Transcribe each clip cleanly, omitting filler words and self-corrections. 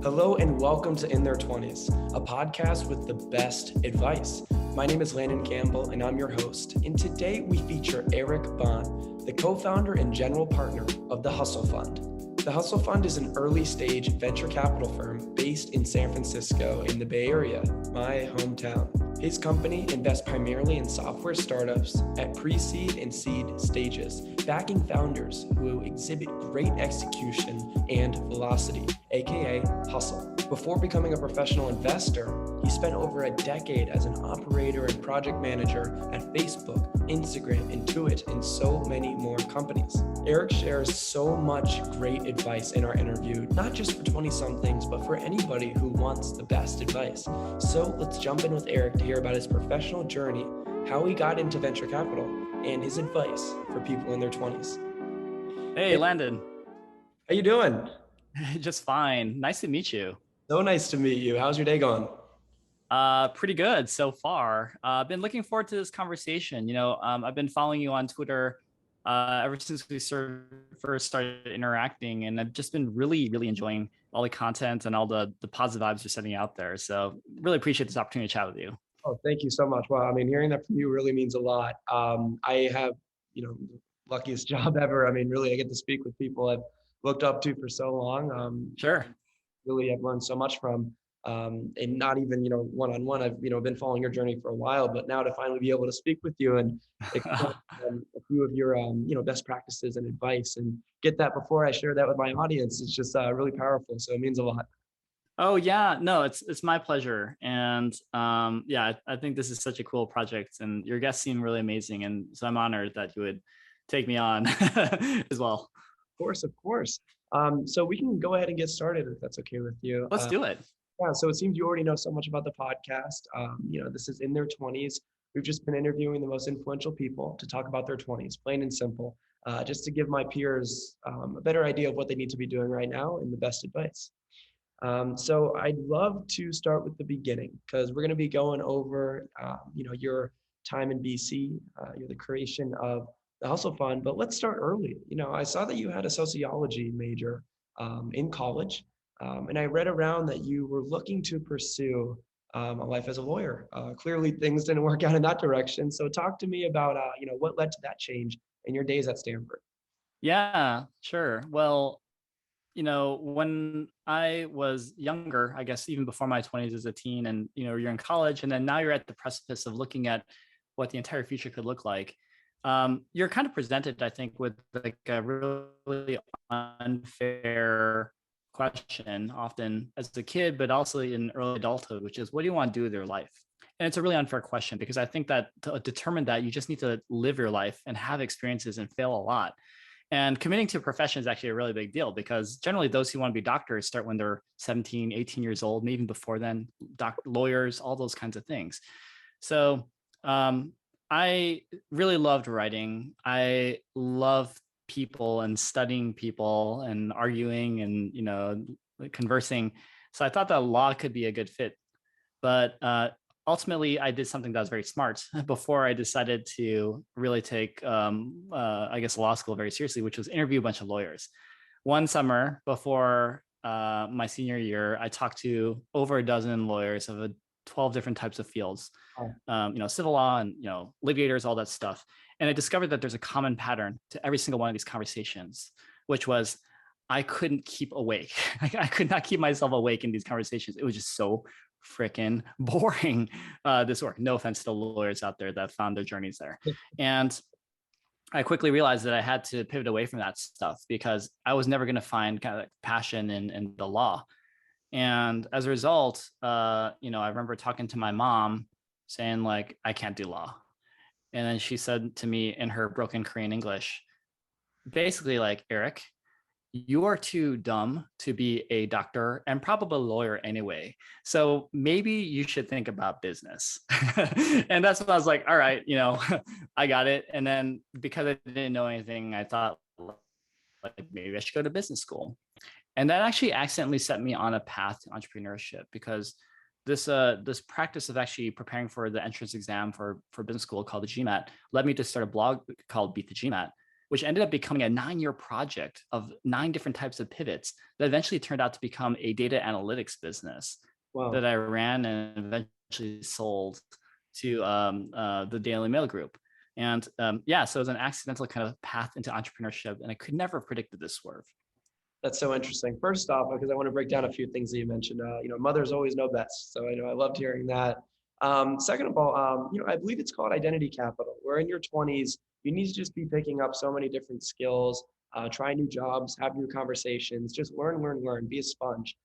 Hello and welcome to In Their 20s, a podcast with the best advice. My name is Landon Campbell and I'm your host. And today we feature Eric Bahn, the co-founder and general partner of the Hustle Fund. The Hustle Fund is an early stage venture capital firm based in San Francisco in the Bay Area, my hometown. His company invests primarily in software startups at pre-seed and seed stages, backing founders who exhibit great execution and velocity, aka hustle. Before becoming a professional investor, he spent over a decade as an operator and project manager at Facebook, Instagram, Intuit, and so many more companies. Eric shares so much great advice in our interview, not just for 20-somethings, but for anybody who wants the best advice. So let's jump in with Eric to hear about his professional journey, how he got into venture capital, and his advice for people in their 20s. Hey, Landon. How you doing? Just fine. Nice to meet you. So nice to meet you. How's your day going? Pretty good so far. I've been looking forward to this conversation. I've been following you on Twitter ever since we first started interacting, and I've just been really I all the content and all the positive vibes you're setting out there. So really appreciate this opportunity to chat with you. Oh, thank you so much. Well, I mean, hearing that from you really means a lot. I have, luckiest job ever. I mean, really, I get to speak with people I've looked up to for so long. Sure. Really, I've learned so much from, and not even, one-on-one. I've, been following your journey for a while, but now to finally be able to speak with you and explain a few of your, best practices and advice and get that before I share that with my audience, it's just really powerful. So it means a lot. Oh yeah, no, it's my pleasure. And I think this is such a cool project and your guests seem really amazing. And so I'm honored that you would take me on as well. Of course. So we can go ahead and get started if that's okay with you. Let's do it. Yeah, so it seems you already know so much about the podcast. This is In Their 20s. We've just been interviewing the most influential people to talk about their 20s, plain and simple, just to give my peers a better idea of what they need to be doing right now and the best advice. So I'd love to start with the beginning because we're going to be going over, your time in BC, the creation of the Hustle Fund, but let's start early. I saw that you had a sociology major in college, and I read around that you were looking to pursue a life as a lawyer. Clearly, things didn't work out in that direction. So talk to me about, what led to that change in your days at Stanford. Yeah, sure. Well, when I was younger, I guess even before my 20s as a teen and, you're in college and then now you're at the precipice of looking at what the entire future could look like. You're kind of presented, I think, with like a really unfair question often as a kid, but also in early adulthood, which is what do you want to do with your life? And it's a really unfair question because I think that to determine that you just need to live your life and have experiences and fail a lot. And committing to a profession is actually a really big deal because generally those who want to be doctors start when they're 17, 18 years old, and even before then, lawyers, all those kinds of things. So I really loved writing. I love people and studying people and arguing and, conversing. So I thought that law could be a good fit. But ultimately, I did something that was very smart before I decided to really take, law school very seriously, which was interview a bunch of lawyers. One summer before my senior year, I talked to over a dozen lawyers of 12 different types of fields, civil law and, litigators, all that stuff. And I discovered that there's a common pattern to every single one of these conversations, which was I couldn't keep awake. I could not keep myself awake in these conversations. It was just so freaking boring, this work. No offense to the lawyers out there that found their journeys there. And I quickly realized that I had to pivot away from that stuff because I was never going to find kind of like passion in the law. And as a result, I remember talking to my mom saying like, I can't do law. And then she said to me in her broken Korean English, basically like, Eric, you are too dumb to be a doctor and probably a lawyer anyway. So maybe you should think about business. And that's when I was like, all right, I got it. And then because I didn't know anything, I thought like maybe I should go to business school. And that actually accidentally set me on a path to entrepreneurship because this practice of actually preparing for the entrance exam for business school called the GMAT led me to start a blog called Beat the GMAT. which ended up becoming a 9-year project of 9 different types of pivots that eventually turned out to become a data analytics business that Wow. I ran and eventually sold to the Daily Mail Group. And yeah, so it was an accidental kind of path into entrepreneurship, and I could never have predicted this swerve. That's so interesting. First off, because I want to break down a few things that you mentioned. Mothers always know best, so I loved hearing that. Second of all, I believe it's called identity capital. Where in your 20s, you need to just be picking up so many different skills, try new jobs, have new conversations, just learn, learn, learn, be a sponge.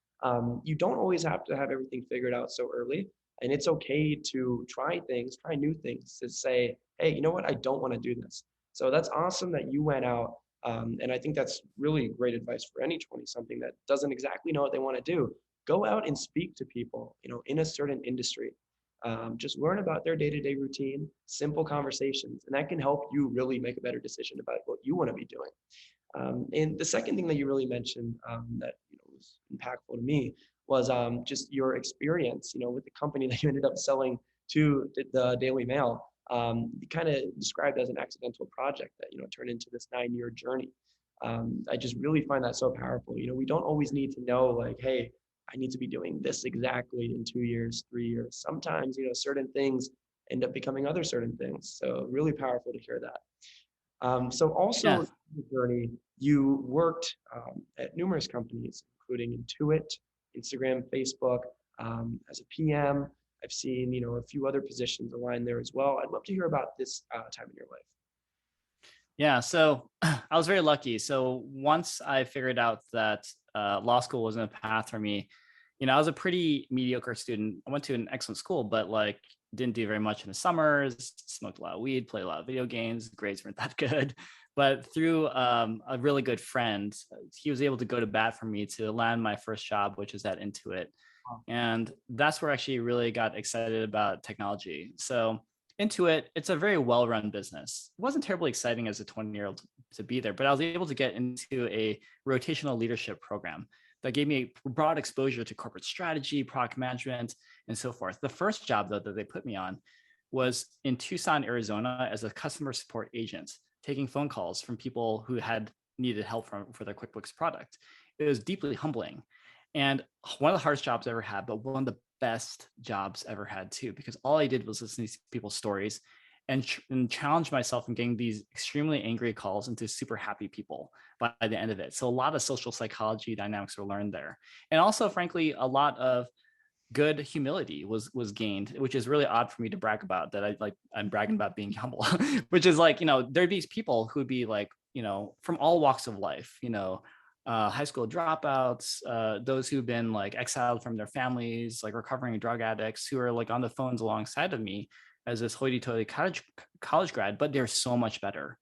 You don't always have to have everything figured out so early, and it's okay to try things, try new things, to say, hey, you know what, I don't want to do this. So that's awesome that you went out, and I think that's really great advice for any 20 something that doesn't exactly know what they want to do. Go out and speak to people, in a certain industry. Just learn about their day-to-day routine, simple conversations, and that can help you really make a better decision about what you want to be doing. And the second thing that you really mentioned, that was impactful to me was just your experience, with the company that you ended up selling to the Daily Mail. Kind of described as an accidental project that turned into this 9-year journey. I just really find that so powerful. We don't always need to know, like, hey, I need to be doing this exactly in 2 years, 3 years. Sometimes certain things end up becoming other certain things. So really powerful to hear that. So also Yeah. in the journey, you worked at numerous companies, including Intuit, Instagram, Facebook, as a PM. I've seen, a few other positions aligned there as well. I'd love to hear about this time in your life. Yeah, so I was very lucky. So once I figured out that law school wasn't a path for me, I was a pretty mediocre student. I went to an excellent school, but like didn't do very much in the summers, smoked a lot of weed, played a lot of video games, grades weren't that good. But through a really good friend, he was able to go to bat for me to land my first job, which is at Intuit. Wow. And that's where I actually really got excited about technology. So Intuit, it's a very well-run business. It wasn't terribly exciting as a 20-year-old to be there, but I was able to get into a rotational leadership program that gave me a broad exposure to corporate strategy, product management, and so forth. The first job, though, that they put me on was in Tucson, Arizona, as a customer support agent, taking phone calls from people who had needed help for their QuickBooks product. It was deeply humbling. And one of the hardest jobs I ever had, but one of the best jobs ever had too, because all I did was listen to people's stories and challenge myself in getting these extremely angry calls into super happy people by the end of it. So a lot of social psychology dynamics were learned there. And also, frankly, a lot of good humility was gained, which is really odd for me to brag about, that I'm bragging about being humble, which is like, there'd be these people who'd be like, from all walks of life, high school dropouts, those who've been like exiled from their families, like recovering drug addicts, who are like on the phones alongside of me as this hoity-toity college grad, but they're so much better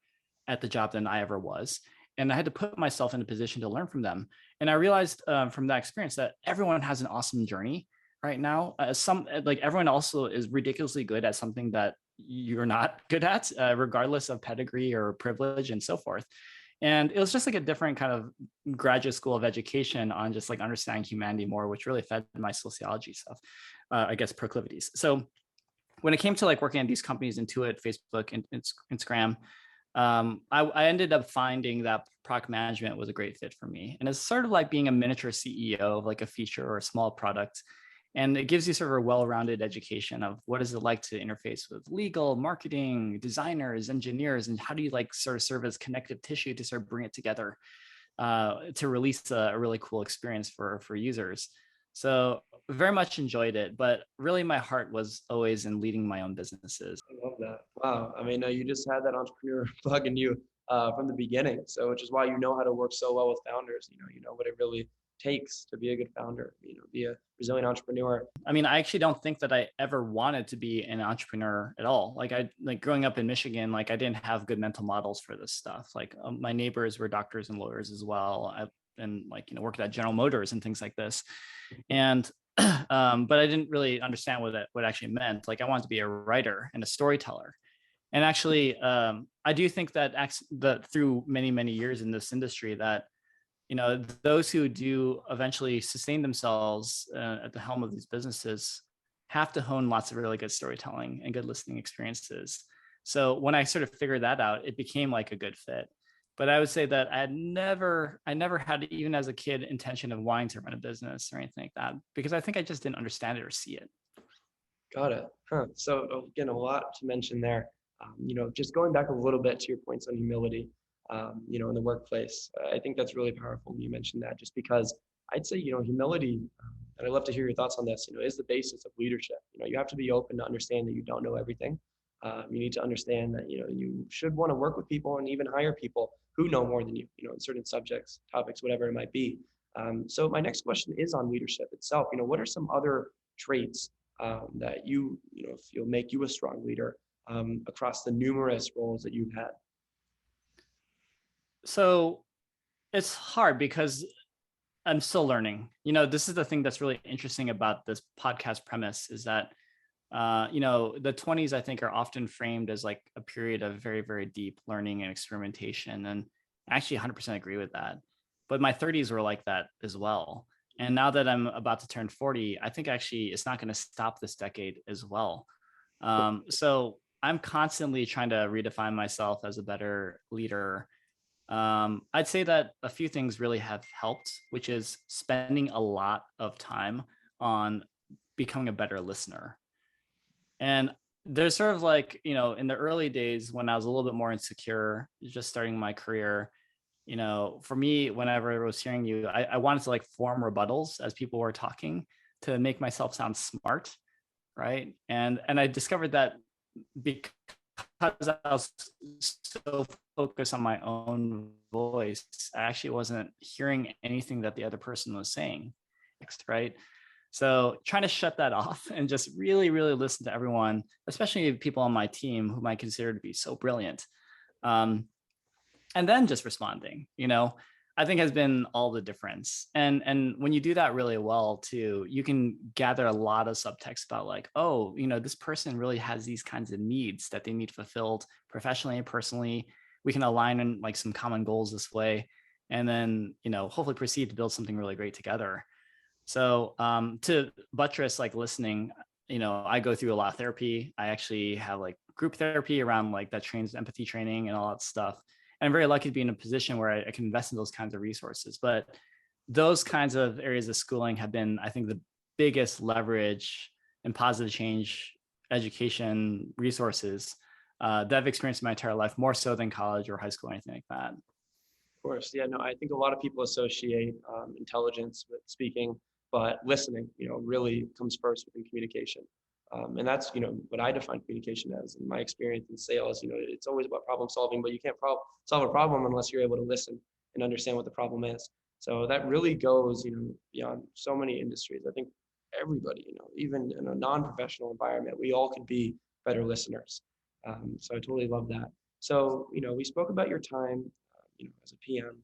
at the job than I ever was. And I had to put myself in a position to learn from them. And I realized from that experience that everyone has an awesome journey right now. Everyone also is ridiculously good at something that you're not good at, regardless of pedigree or privilege and so forth. And it was just like a different kind of graduate school of education on just like understanding humanity more, which really fed my sociology stuff, I guess, proclivities. So when it came to like working at these companies, Intuit, Facebook, and Instagram, I ended up finding that product management was a great fit for me. And it's sort of like being a miniature CEO of like a feature or a small product. And it gives you sort of a well-rounded education of what is it like to interface with legal, marketing, designers, engineers, and how do you like sort of serve as connective tissue to sort of bring it together to release a really cool experience for users. So very much enjoyed it, but really my heart was always in leading my own businesses. I love that. Wow. I mean, you just had that entrepreneur bug in you from the beginning. So, which is why you know how to work so well with founders. You know what it really takes to be a good founder. Be a resilient entrepreneur. I mean, I actually don't think that I ever wanted to be an entrepreneur at all. Like growing up in Michigan, like I didn't have good mental models for this stuff. Like my neighbors were doctors and lawyers as well. And like, worked at General Motors and things like this. And but I didn't really understand what actually meant. Like I wanted to be a writer and a storyteller. And actually, I do think that through many, many years in this industry, that those who do eventually sustain themselves at the helm of these businesses have to hone lots of really good storytelling and good listening experiences. So when I sort of figured that out, it became like a good fit. But I would say that I never had, even as a kid, intention of wanting to run a business or anything like that, because I think I just didn't understand it or see it. Got it. Huh. So again, a lot to mention there. Just going back a little bit to your points on humility, in the workplace, I think that's really powerful when you mentioned that, just because I'd say, humility, and I'd love to hear your thoughts on this, is the basis of leadership. You have to be open to understand that you don't know everything. You need to understand that, you should want to work with people and even hire people who know more than you, in certain subjects, topics, whatever it might be. So my next question is on leadership itself. What are some other traits that feel make you a strong leader across the numerous roles that you've had? So it's hard because I'm still learning. This is the thing that's really interesting about this podcast premise, is that the 20s, I think, are often framed as like a period of very, very deep learning and experimentation. And I actually 100% agree with that. But my 30s were like that as well. And now that I'm about to turn 40, I think actually it's not going to stop this decade as well. So I'm constantly trying to redefine myself as a better leader. I'd say that a few things really have helped, which is spending a lot of time on becoming a better listener. And there's sort of like, in the early days when I was a little bit more insecure, just starting my career, for me, whenever I was hearing you, I wanted to like form rebuttals as people were talking to make myself sound smart. Right. And I discovered that because I was so focused on my own voice, I actually wasn't hearing anything that the other person was saying. Right. So trying to shut that off and just really, really listen to everyone, especially people on my team whom I consider to be so brilliant. And then just responding, I think has been all the difference. And when you do that really well too, you can gather a lot of subtext about like, oh, this person really has these kinds of needs that they need fulfilled professionally and personally. We can align in like some common goals this way, and then, hopefully proceed to build something really great together. So to buttress like listening, I go through a lot of therapy. I actually have like group therapy around like that trains empathy training and all that stuff. And I'm very lucky to be in a position where I can invest in those kinds of resources. But those kinds of areas of schooling have been, I think, the biggest leverage and positive change education resources that I've experienced in my entire life, more so than college or high school or anything like that. Of course. Yeah, no, I think a lot of people associate intelligence with speaking, but listening, really comes first within communication. And that's, what I define communication as. In my experience in sales, it's always about problem solving, but you can't solve a problem unless you're able to listen and understand what the problem is. So that really goes, beyond so many industries. I think everybody, even in a non-professional environment, we all could be better listeners. So I totally love that. So, we spoke about your time, as a PM,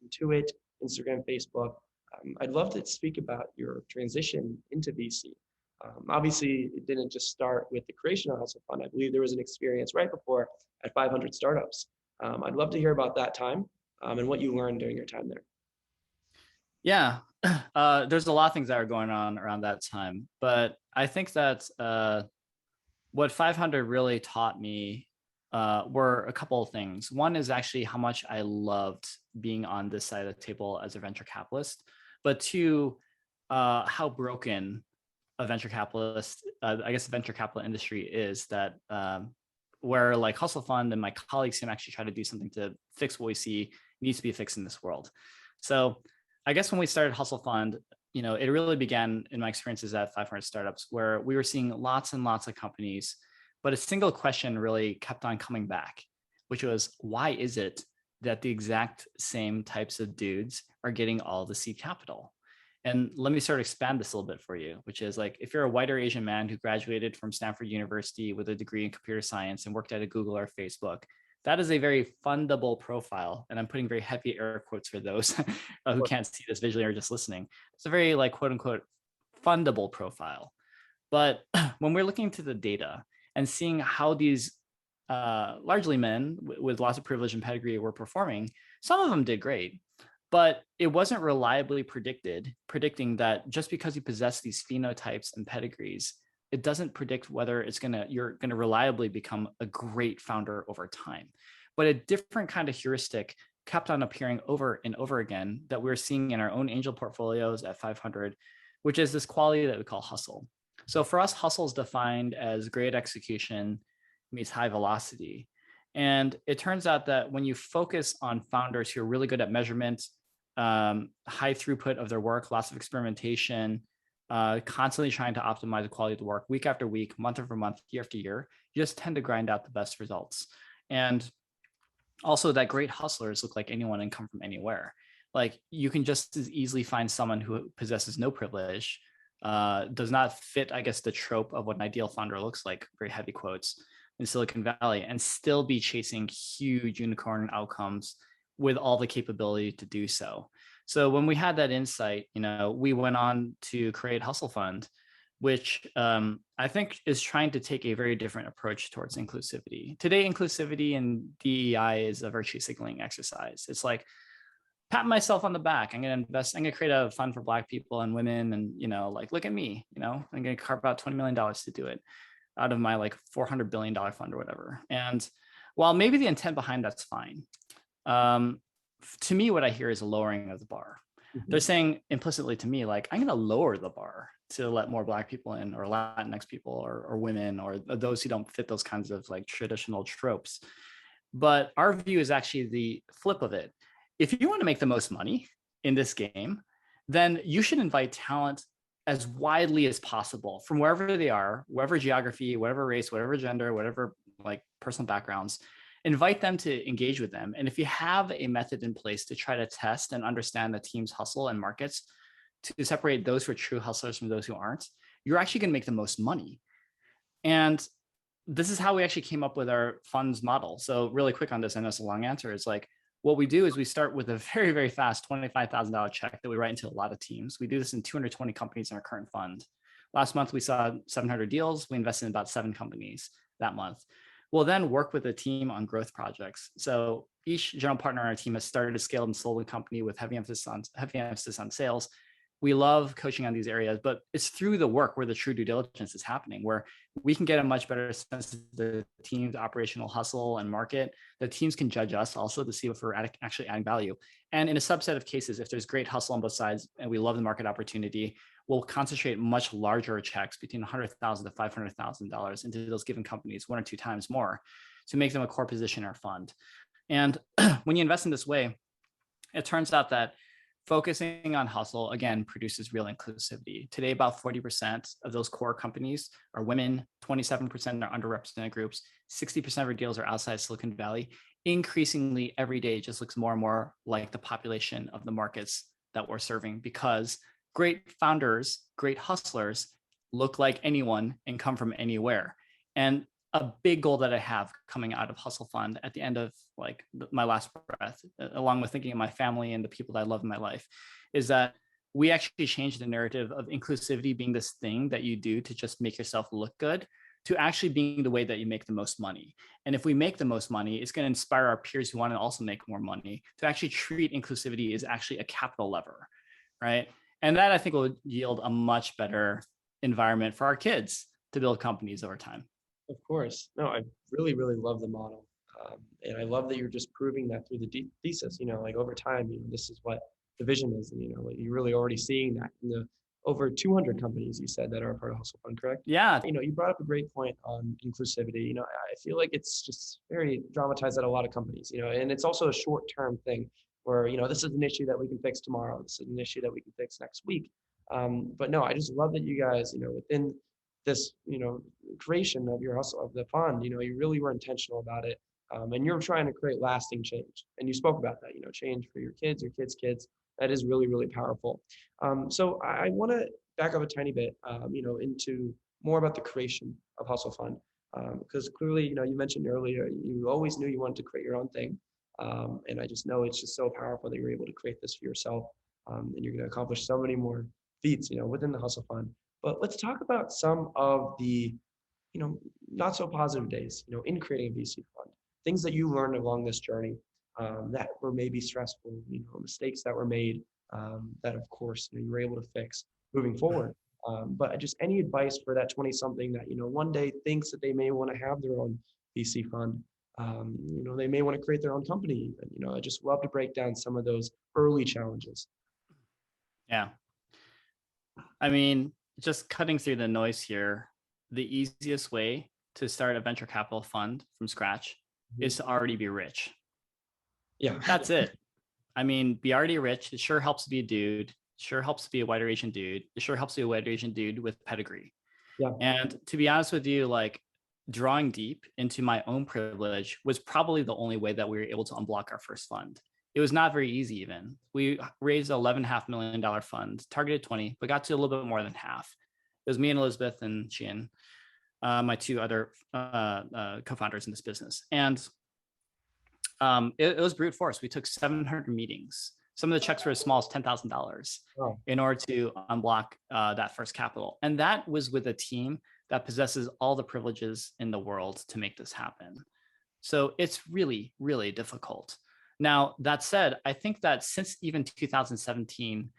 Intuit, Instagram, Facebook. I'd love to speak about your transition into VC. Obviously, it didn't just start with the creation of Hustle Fund. I believe there was an experience right before at 500 startups. I'd love to hear about that time and what you learned during your time there. Yeah, there's a lot of things that are going on around that time, but I think that what 500 really taught me were a couple of things. One is actually how much I loved being on this side of the table as a venture capitalist, but two, how broken a venture capitalist, I guess the venture capital industry is, that where like Hustle Fund and my colleagues can actually try to do something to fix what we see needs to be fixed in this world. So I guess when we started Hustle Fund, it really began in my experiences at 500 startups, where we were seeing lots and lots of companies, but a single question really kept on coming back, which was, why is it that the exact same types of dudes are getting all the seed capital? And let me sort of expand this a little bit for you, which is like, if you're a white or Asian man who graduated from Stanford University with a degree in computer science and worked at a Google or Facebook, that is a very fundable profile. And I'm putting very heavy air quotes for those who can't see this visually or just listening. It's a very like quote unquote fundable profile. But when we're looking to the data and seeing how these largely men with lots of privilege and pedigree were performing, some of them did great. But it wasn't reliably predicting that just because you possess these phenotypes and pedigrees, it doesn't predict whether you're gonna reliably become a great founder over time. But a different kind of heuristic kept on appearing over and over again that we're seeing in our own angel portfolios at 500, which is this quality that we call hustle. So for us, hustle is defined as great execution meets high velocity. And it turns out that when you focus on founders who are really good at measurement, high throughput of their work, lots of experimentation, constantly trying to optimize the quality of the work week after week, month after month, year after year, you just tend to grind out the best results. And also that great hustlers look like anyone and come from anywhere. Like you can just as easily find someone who possesses no privilege, does not fit, I guess, the trope of what an ideal founder looks like, very heavy quotes, in Silicon Valley, and still be chasing huge unicorn outcomes with all the capability to do so. So when we had that insight, we went on to create Hustle Fund, which I think is trying to take a very different approach towards inclusivity. Today, inclusivity and DEI is a virtue signaling exercise. It's like, pat myself on the back. I'm going to create a fund for Black people and women. And, like, look at me, I'm going to carve out $20 million to do it out of my like $400 billion fund or whatever. And while maybe the intent behind that's fine, to me, what I hear is a lowering of the bar. Mm-hmm. They're saying implicitly to me, like, I'm going to lower the bar to let more Black people in, or Latinx people, or women, or those who don't fit those kinds of like traditional tropes. But our view is actually the flip of it. If you want to make the most money in this game, then you should invite talent as widely as possible from wherever they are, whatever geography, whatever race, whatever gender, whatever like personal backgrounds, invite them to engage with them. And if you have a method in place to try to test and understand the team's hustle and markets to separate those who are true hustlers from those who aren't, you're actually going to make the most money. And this is how we actually came up with our funds model. So really quick on this, I know it's a long answer, is like, what we do is we start with a very, very fast $25,000 check that we write into a lot of teams. We do this in 220 companies in our current fund. Last month, we saw 700 deals. We invested in about 7 companies that month. We'll then work with a team on growth projects. So each general partner on our team has started a scaled and sold a company with heavy emphasis on sales. We love coaching on these areas, but it's through the work where the true due diligence is happening, where we can get a much better sense of the team's operational hustle and market. The teams can judge us also to see if we're actually adding value. And in a subset of cases, if there's great hustle on both sides and we love the market opportunity, we'll concentrate much larger checks between $100,000 to $500,000 into those given companies 1 or 2 times more to make them a core position in our fund. And when you invest in this way, it turns out that focusing on hustle, again, produces real inclusivity. Today, about 40% of those core companies are women, 27% are underrepresented groups, 60% of our deals are outside Silicon Valley. Increasingly, every day just looks more and more like the population of the markets that we're serving, because great founders, great hustlers look like anyone and come from anywhere. And a big goal that I have coming out of Hustle Fund at the end of like my last breath, along with thinking of my family and the people that I love in my life, is that we actually change the narrative of inclusivity being this thing that you do to just make yourself look good, to actually being the way that you make the most money. And if we make the most money, it's going to inspire our peers who want to also make more money to actually treat inclusivity as actually a capital lever, right? And that I think will yield a much better environment for our kids to build companies over time. Of course. No, I really, really love the model. And I love that you're just proving that through the thesis, like over time, this is what the vision is. And, you're really already seeing that in the over 200 companies you said that are a part of Hustle Fund, correct? Yeah. You brought up a great point on inclusivity. I feel like it's just very dramatized at a lot of companies, and it's also a short-term thing where, this is an issue that we can fix tomorrow. This is an issue that we can fix next week. But no, I just love that you guys, within this, creation of your hustle of the fund, you really were intentional about it. And you're trying to create lasting change. And you spoke about that, change for your kids, your kids' kids. That is really, really powerful. So I want to back up a tiny bit, into more about the creation of Hustle Fund. Because clearly, you mentioned earlier, you always knew you wanted to create your own thing. And I just know it's just so powerful that you're able to create this for yourself. And you're going to accomplish so many more feats, within the Hustle Fund. But let's talk about some of the, not so positive days, in creating a VC fund, things that you learned along this journey that were maybe stressful, mistakes that were made that, of course, you were able to fix moving forward. But just any advice for that 20-something that, one day thinks that they may want to have their own VC fund, They may want to create their own company. I just love to break down some of those early challenges. Yeah. I mean, just cutting through the noise here, the easiest way to start a venture capital fund from scratch is to already be rich. Yeah. That's it. I mean, be already rich. It sure helps to be a dude. It sure helps to be a white Asian dude. It sure helps to be a white Asian dude with pedigree. Yeah. And to be honest with you, like drawing deep into my own privilege was probably the only way that we were able to unblock our first fund. It was not very easy even. We raised $11.5 million fund, targeted 20, but got to a little bit more than half. It was me and Elizabeth and Sheehan, my two other co-founders in this business. And it was brute force. We took 700 meetings. Some of the checks were as small as $10,000 in order to unblock that first capital. And that was with a team that possesses all the privileges in the world to make this happen. So it's really, really difficult. Now, that said, I think that since even 2017,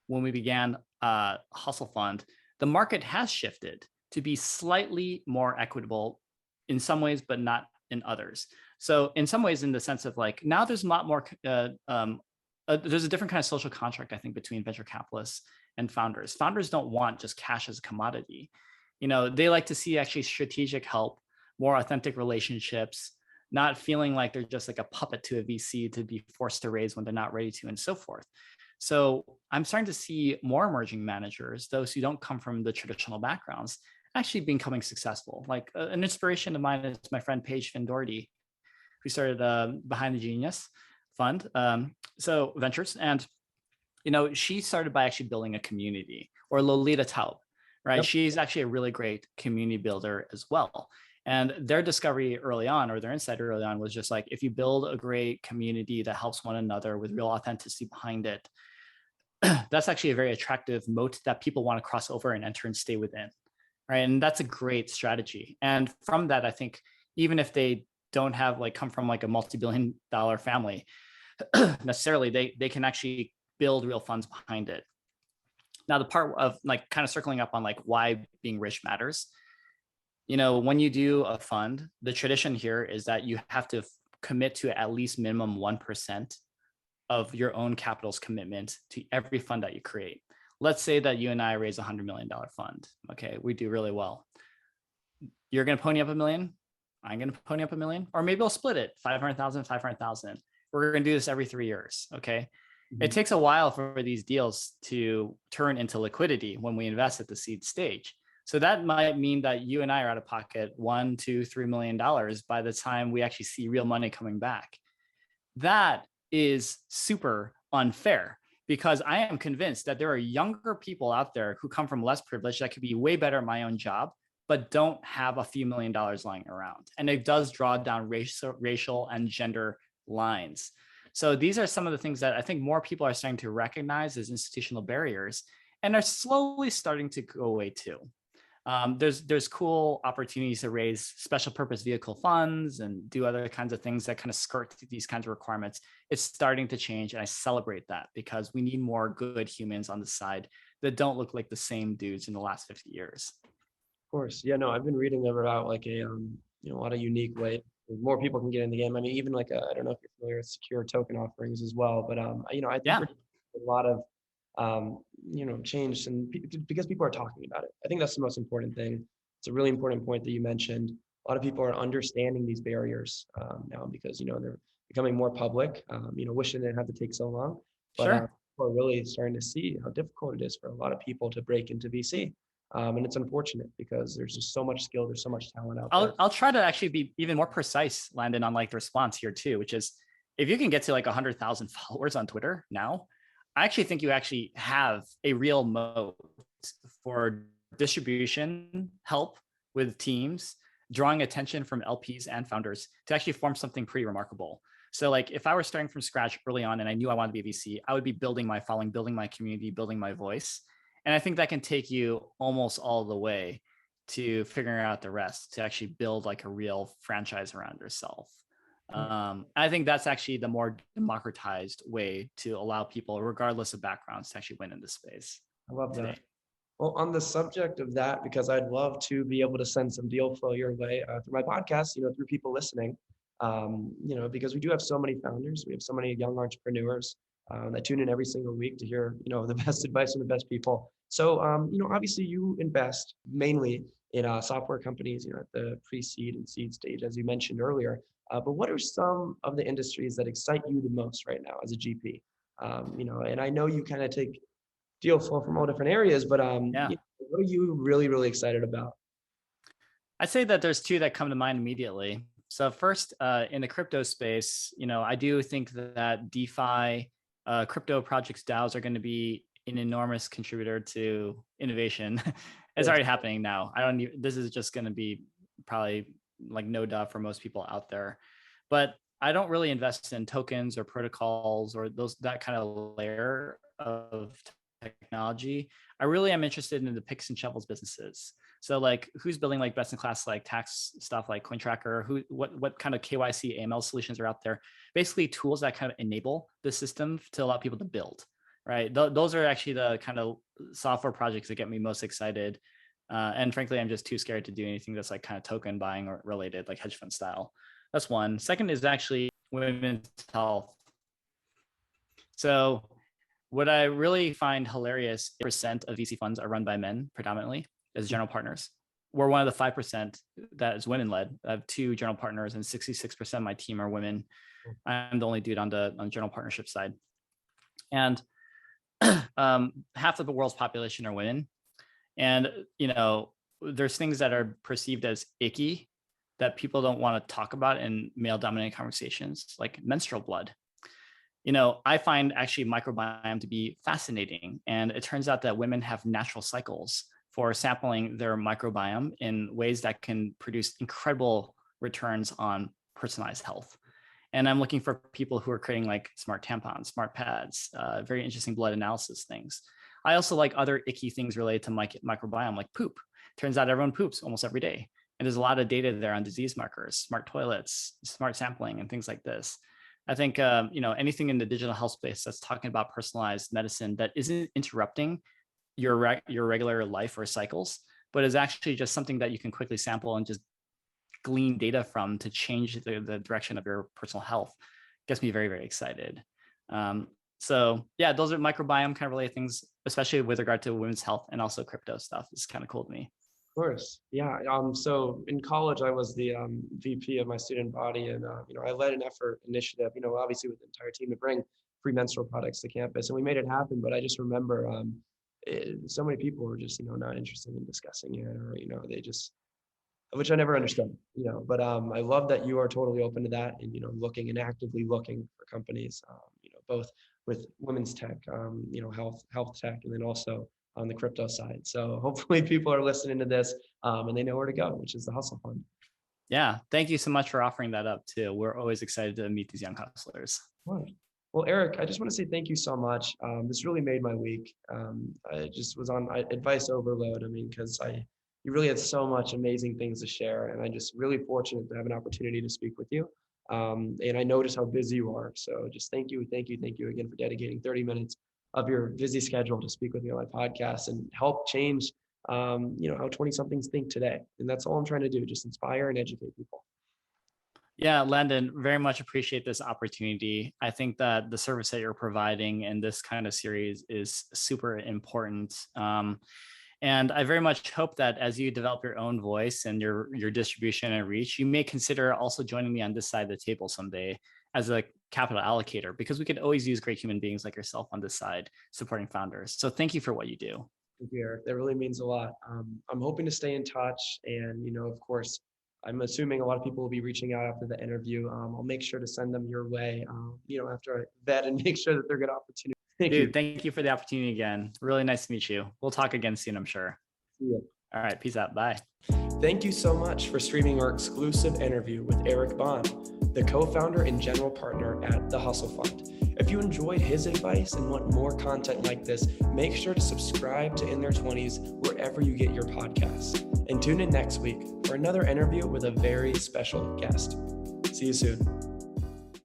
when we began Hustle Fund, the market has shifted to be slightly more equitable in some ways, but not in others. So in some ways, in the sense of like, now there's a lot more, there's a different kind of social contract, I think, between venture capitalists and founders. Founders don't want just cash as a commodity. They like to see actually strategic help, more authentic relationships, not feeling like they're just like a puppet to a VC to be forced to raise when they're not ready to, and so forth. So I'm starting to see more emerging managers, those who don't come from the traditional backgrounds, actually becoming successful. Like an inspiration of mine is my friend Paige Finn Doherty, who started Behind the Genius Fund, so ventures. And, she started by actually building a community. Or Lolita Taub, right? Yep. She's actually a really great community builder as well. And their discovery early on, or their insight early on, was just like, if you build a great community that helps one another with real authenticity behind it, that's actually a very attractive moat that people want to cross over and enter and stay within, right? And that's a great strategy. And from that, I think even if they don't have come from a multi-billion-dollar family, necessarily, they can actually build real funds behind it. Now, the part of kind of circling up on why being rich matters. When you do a fund, the tradition here is that you have to commit to at least minimum 1% of your own capital's commitment to every fund that you create. Let's say that you and I raise a $100 million fund. Okay, we do really well. You're going to pony up $1 million. I'm going to pony up $1 million, or maybe we'll split it, 500,000, 500,000. We're going to do this every 3 years. Okay. Mm-hmm. It takes a while for these deals to turn into liquidity when we invest at the seed stage. So that might mean that you and I are out of pocket $1, $2, $3 million by the time we actually see real money coming back. That is super unfair, because I am convinced that there are younger people out there who come from less privilege that could be way better at my own job, but don't have a few $1 million lying around. And it does draw down racial and gender lines. So these are some of the things that I think more people are starting to recognize as institutional barriers, and are slowly starting to go away too. There's cool opportunities to raise special purpose vehicle funds and do other kinds of things that kind of skirt these kinds of requirements. It's starting to change, and I celebrate that, because we need more good humans on the side that don't look like the same dudes in the last 50 years. Of course. Yeah, no, I've been reading about a lot of unique ways more people can get in the game. I mean, even I don't know if you're familiar with secure token offerings as well, but I think a lot of changed, and because people are talking about it. I think that's the most important thing. It's a really important point that you mentioned. A lot of people are understanding these barriers now, because they're becoming more public. Wishing they didn't have to take so long, but people are really starting to see how difficult it is for a lot of people to break into VC. And it's unfortunate, because there's just so much skill, there's so much talent out there. I'll try to actually be even more precise, Landon, on the response here too, which is, if you can get to 100,000 followers on Twitter now, I actually think you actually have a real moat for distribution, help with teams, drawing attention from LPs and founders to actually form something pretty remarkable. So if I were starting from scratch early on and I knew I wanted to be a VC, I would be building my following, building my community, building my voice. And I think that can take you almost all the way to figuring out the rest, to actually build a real franchise around yourself. I think that's actually the more democratized way to allow people, regardless of backgrounds, to actually win in this space. I love that. Well, on the subject of that, because I'd love to be able to send some deal flow your way through my podcast, through people listening, because we do have so many founders, we have so many young entrepreneurs that tune in every single week to hear, the best advice from the best people. So, obviously you invest mainly in software companies, at the pre-seed and seed stage, as you mentioned earlier. But what are some of the industries that excite you the most right now as a GP? And I know you kind of take deal flow from all different areas, but Yeah. what are you really, really excited about? I'd say that there's two that come to mind immediately. So first, in the crypto space, I do think that DeFi, crypto projects, DAOs are going to be an enormous contributor to innovation. It's already happening now. This is just going to be probably like no doubt for most people out there, but I don't really invest in tokens or protocols or that kind of layer of technology. I really am interested in the picks and shovels businesses. So like who's building like best in class like tax stuff like CoinTracker, what kind of KYC AML solutions are out there? Basically tools that kind of enable the system to allow people to build, right? Those are actually the kind of software projects that get me most excited. And frankly, I'm just too scared to do anything that's like kind of token buying or related, like hedge fund style. That's one. Second is actually women's health. So what I really find hilarious, percent of VC funds are run by men predominantly as general partners. We're one of the 5% that is women led. I have 2 general partners and 66% of my team are women. I'm the only dude on the general partnership side. And half of the world's population are women. And, there's things that are perceived as icky that people don't want to talk about in male dominated conversations, like menstrual blood. I find actually microbiome to be fascinating. And it turns out that women have natural cycles for sampling their microbiome in ways that can produce incredible returns on personalized health. And I'm looking for people who are creating like smart tampons, smart pads, very interesting blood analysis things. I also like other icky things related to microbiome, like poop. Turns out everyone poops almost every day. And there's a lot of data there on disease markers, smart toilets, smart sampling, and things like this. I think, anything in the digital health space that's talking about personalized medicine that isn't interrupting your regular life or cycles, but is actually just something that you can quickly sample and just glean data from to change the direction of your personal health gets me very, very excited. So yeah, those are microbiome kind of related things, especially with regard to women's health and also crypto stuff. It's kind of cool to me. Of course. Yeah. So in college, I was the VP of my student body, and I led an effort initiative, obviously with the entire team to bring free menstrual products to campus, and we made it happen. But I just remember so many people were just not interested in discussing it, or they just, which I never understood, But I love that you are totally open to that, and looking and actively looking for companies, both with women's tech, health tech, and then also on the crypto side. So hopefully people are listening to this and they know where to go, which is the Hustle Fund. Yeah. Thank you so much for offering that up too. We're always excited to meet these young hustlers. Right. Well, Eric, I just want to say thank you so much. This really made my week. I just was on advice overload. Because you really had so much amazing things to share, and I'm just really fortunate to have an opportunity to speak with you. And I noticed how busy you are. So just thank you again for dedicating 30 minutes of your busy schedule to speak with me on my podcast and help change, how 20-somethings think today. And that's all I'm trying to do, just inspire and educate people. Yeah, Landon, very much appreciate this opportunity. I think that the service that you're providing in this kind of series is super important. And I very much hope that as you develop your own voice and your distribution and reach, you may consider also joining me on this side of the table someday as a capital allocator, because we could always use great human beings like yourself on this side supporting founders. So thank you for what you do. Thank you, Eric. That really means a lot. I'm hoping to stay in touch. And, of course, I'm assuming a lot of people will be reaching out after the interview. I'll make sure to send them your way, after I vet and make sure that they're good opportunities. Thank you for the opportunity again. Really nice to meet you. We'll talk again soon, I'm sure. See you. All right. Peace out. Bye. Thank you so much for streaming our exclusive interview with Eric Bahn, the co-founder and general partner at the Hustle Fund. If you enjoyed his advice and want more content like this, make sure to subscribe to In Their 20s wherever you get your podcasts. And tune in next week for another interview with a very special guest. See you soon.